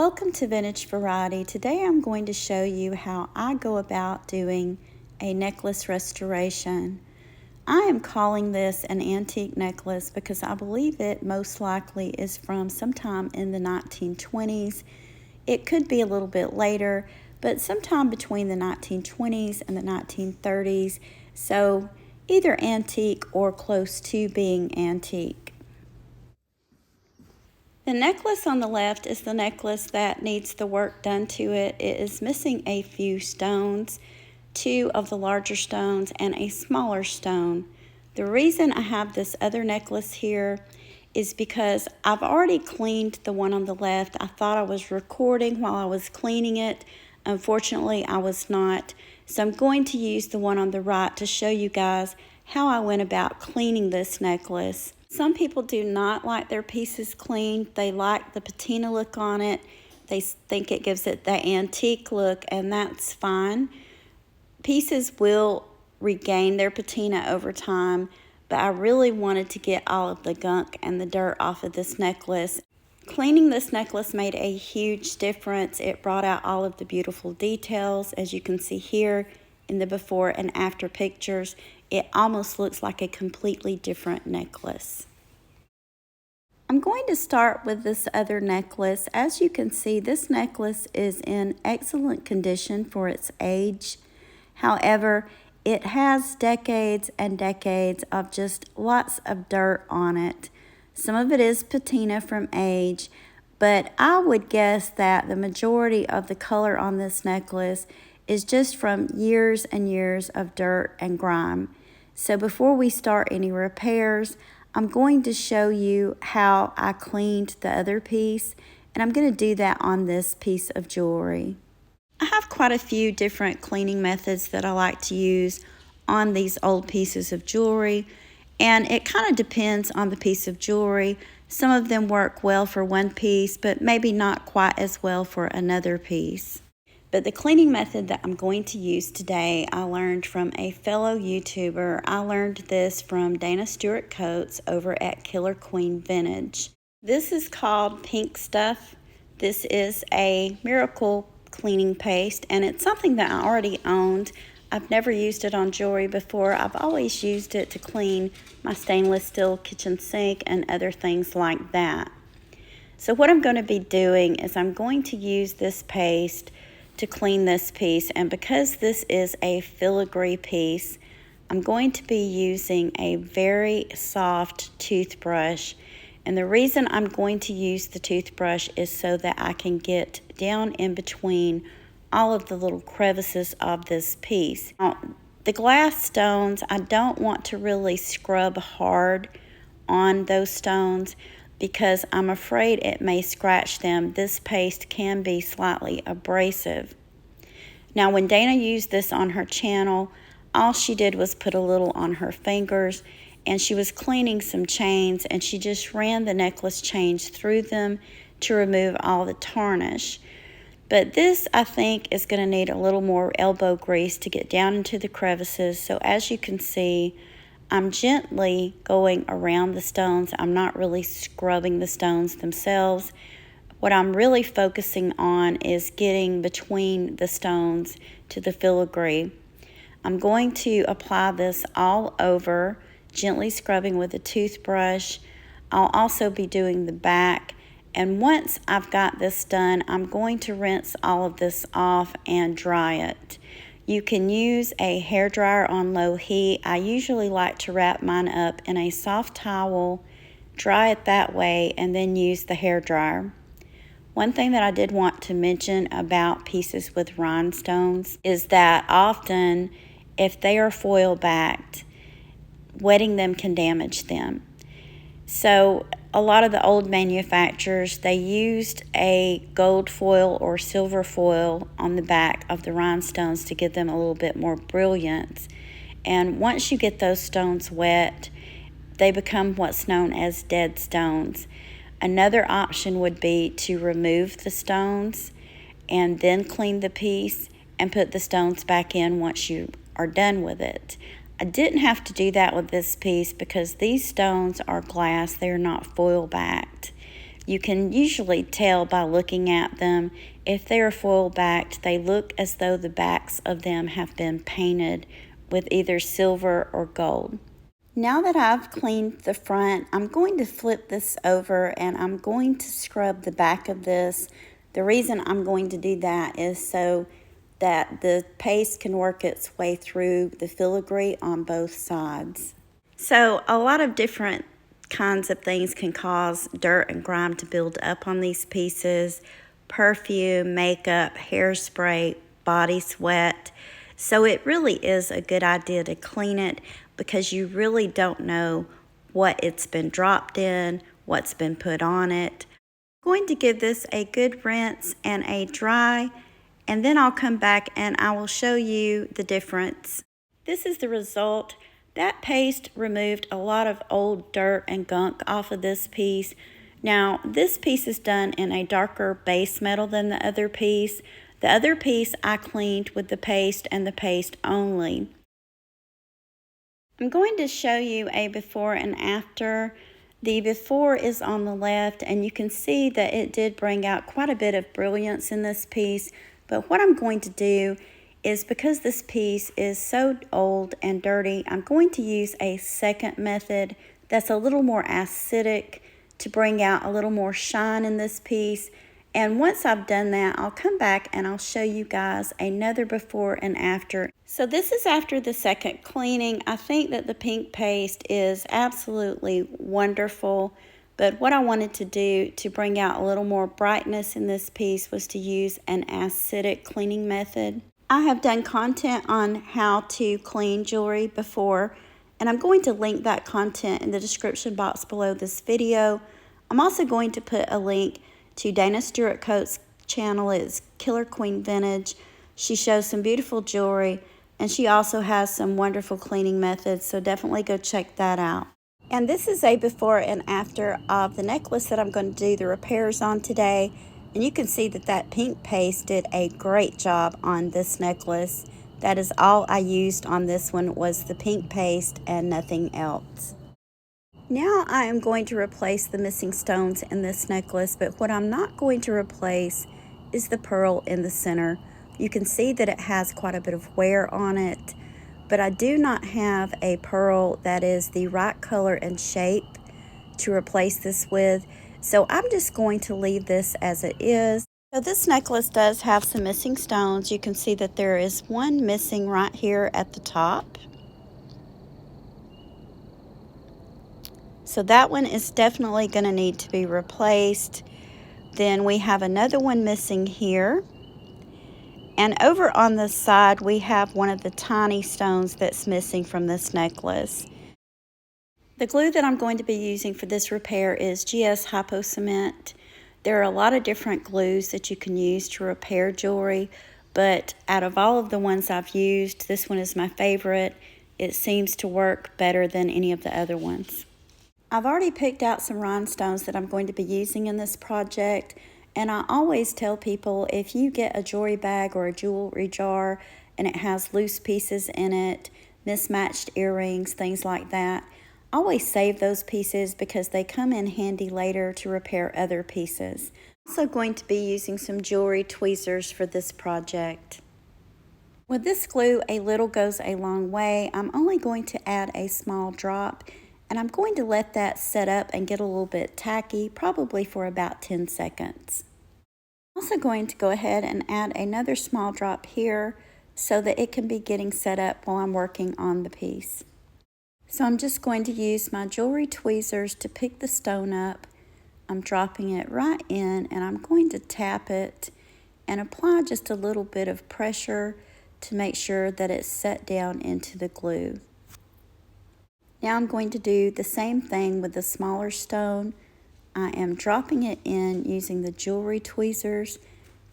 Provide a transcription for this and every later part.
Welcome to Vintage Variety. Today I'm going to show you how I go about doing a necklace restoration. I am calling this an antique necklace because I believe it most likely is from sometime in the 1920s. It could be a little bit later, but sometime between the 1920s and the 1930s, so either antique or close to being antique. The necklace on the left is the necklace that needs the work done to it. It is missing a few stones, 2 of the larger stones and a smaller stone. The reason I have this other necklace here is because I've already cleaned the one on the left. I thought I was recording while I was cleaning it. Unfortunately, I was not. So I'm going to use the one on the right to show you guys how I went about cleaning this necklace. Some people do not like their pieces cleaned. They like the patina look on it. They think it gives it the antique look, and that's fine. Pieces will regain their patina over time, but I really wanted to get all of the gunk and the dirt off of this necklace. Cleaning this necklace made a huge difference. It brought out all of the beautiful details, as you can see here in the before and after pictures. It almost looks like a completely different necklace. I'm going to start with this other necklace. As you can see, this necklace is in excellent condition for its age. However, it has decades and decades of just lots of dirt on it. Some of it is patina from age, but I would guess that the majority of the color on this necklace is just from years and years of dirt and grime. So before we start any repairs, I'm going to show you how I cleaned the other piece, and I'm going to do that on this piece of jewelry. I have quite a few different cleaning methods that I like to use on these old pieces of jewelry, and it kind of depends on the piece of jewelry. Some of them work well for one piece, but maybe not quite as well for another piece. But the cleaning method that I'm going to use today, I learned from a fellow YouTuber. I learned this from Dana Stewart Coates over at Killer Queen Vintage. This is called Pink Stuff. This is a miracle cleaning paste, and it's something that I already owned. I've never used it on jewelry before. I've always used it to clean my stainless steel kitchen sink and other things like that. So what I'm going to be doing is I'm going to use this paste to clean this piece, and because this is a filigree piece, I'm going to be using a very soft toothbrush. And the reason I'm going to use the toothbrush is so that I can get down in between all of the little crevices of this piece. Now, the glass stones, I don't want to really scrub hard on those stones because I'm afraid it may scratch them. This paste can be slightly abrasive. Now, when Dana used this on her channel, all she did was put a little on her fingers, and she was cleaning some chains, and she just ran the necklace chains through them to remove all the tarnish. But this, I think, is going to need a little more elbow grease to get down into the crevices. So as you can see, I'm gently going around the stones. I'm not really scrubbing the stones themselves. What I'm really focusing on is getting between the stones to the filigree. I'm going to apply this all over, gently scrubbing with a toothbrush. I'll also be doing the back. And once I've got this done, I'm going to rinse all of this off and dry it. You can use a hairdryer on low heat. I usually like to wrap mine up in a soft towel, dry it that way, and then use the hairdryer. One thing that I did want to mention about pieces with rhinestones is that often, if they are foil backed, wetting them can damage them. So a lot of the old manufacturers, they used a gold foil or silver foil on the back of the rhinestones to give them a little bit more brilliance. And once you get those stones wet, they become what's known as dead stones. Another option would be to remove the stones and then clean the piece and put the stones back in once you are done with it. I didn't have to do that with this piece because these stones are glass. They're not foil backed. You can usually tell by looking at them. If they're foil backed, they look as though the backs of them have been painted with either silver or gold. Now that I've cleaned the front, I'm going to flip this over and I'm going to scrub the back of this. The reason I'm going to do that is so that the paste can work its way through the filigree on both sides. So a lot of different kinds of things can cause dirt and grime to build up on these pieces. Perfume, makeup, hairspray, body sweat. So it really is a good idea to clean it because you really don't know what it's been dropped in, what's been put on it. I'm going to give this a good rinse and a dry, and then I'll come back and I will show you the difference. This is the result. That paste removed a lot of old dirt and gunk off of this piece. Now, this piece is done in a darker base metal than the other piece. The other piece I cleaned with the paste and the paste only. I'm going to show you a before and after. The before is on the left, and you can see that it did bring out quite a bit of brilliance in this piece. But what I'm going to do is, because this piece is so old and dirty, I'm going to use a second method that's a little more acidic to bring out a little more shine in this piece. And once I've done that, I'll come back and I'll show you guys another before and after. So this is after the second cleaning. I think that the pink paste is absolutely wonderful, but what I wanted to do to bring out a little more brightness in this piece was to use an acidic cleaning method. I have done content on how to clean jewelry before, and I'm going to link that content in the description box below this video. I'm also going to put a link to Dana Stewart Coates' channel. It's Killer Queen Vintage. She shows some beautiful jewelry, and she also has some wonderful cleaning methods, so definitely go check that out. And this is a before and after of the necklace that I'm going to do the repairs on today. And you can see that that pink paste did a great job on this necklace. That is all I used on this one, was the pink paste and nothing else. Now I am going to replace the missing stones in this necklace, but what I'm not going to replace is the pearl in the center. You can see that it has quite a bit of wear on it, but I do not have a pearl that is the right color and shape to replace this with, so I'm just going to leave this as it is. So this necklace does have some missing stones. You can see that there is one missing right here at the top. So that one is definitely going to need to be replaced. Then we have another one missing here. And over on the side, we have one of the tiny stones that's missing from this necklace. The glue that I'm going to be using for this repair is GS Hypo Cement. There are a lot of different glues that you can use to repair jewelry, but out of all of the ones I've used, this one is my favorite. It seems to work better than any of the other ones. I've already picked out some rhinestones that I'm going to be using in this project, and I always tell people, if you get a jewelry bag or a jewelry jar and it has loose pieces in it, mismatched earrings, things like that, always save those pieces because they come in handy later to repair other pieces. I'm also going to be using some jewelry tweezers for this project. With this glue, a little goes a long way. I'm only going to add a small drop, and I'm going to let that set up and get a little bit tacky, probably for about 10 seconds. I'm also going to go ahead and add another small drop here so that it can be getting set up while I'm working on the piece. So I'm just going to use my jewelry tweezers to pick the stone up. I'm dropping it right in, and I'm going to tap it and apply just a little bit of pressure to make sure that it's set down into the glue. Now I'm going to do the same thing with the smaller stone. I am dropping it in using the jewelry tweezers,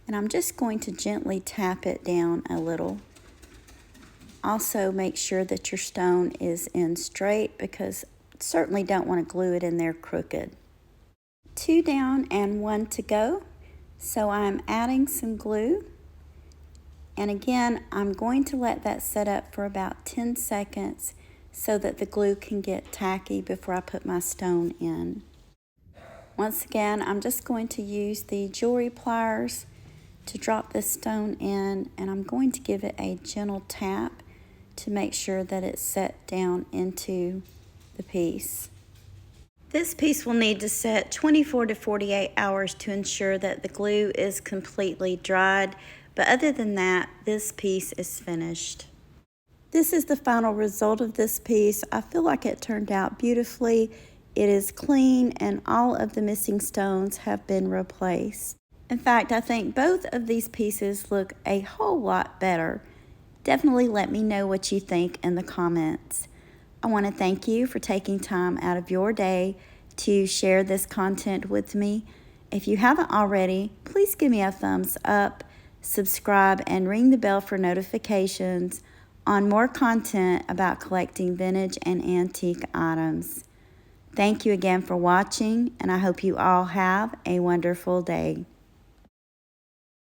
and I'm just going to gently tap it down a little. Also make sure that your stone is in straight, because certainly don't want to glue it in there crooked. 2 down and 1 to go. So I'm adding some glue. And again, I'm going to let that set up for about 10 seconds so that the glue can get tacky before I put my stone in. Once again, I'm just going to use the jewelry pliers to drop this stone in, and I'm going to give it a gentle tap to make sure that it's set down into the piece. This piece will need to set 24 to 48 hours to ensure that the glue is completely dried, but other than that, this piece is finished. This is the final result of this piece. I feel like it turned out beautifully. It is clean and all of the missing stones have been replaced. In fact, I think both of these pieces look a whole lot better. Definitely let me know what you think in the comments. I want to thank you for taking time out of your day to share this content with me. If you haven't already, please give me a thumbs up, subscribe, and ring the bell for notifications on more content about collecting vintage and antique items. Thank you again for watching, and I hope you all have a wonderful day.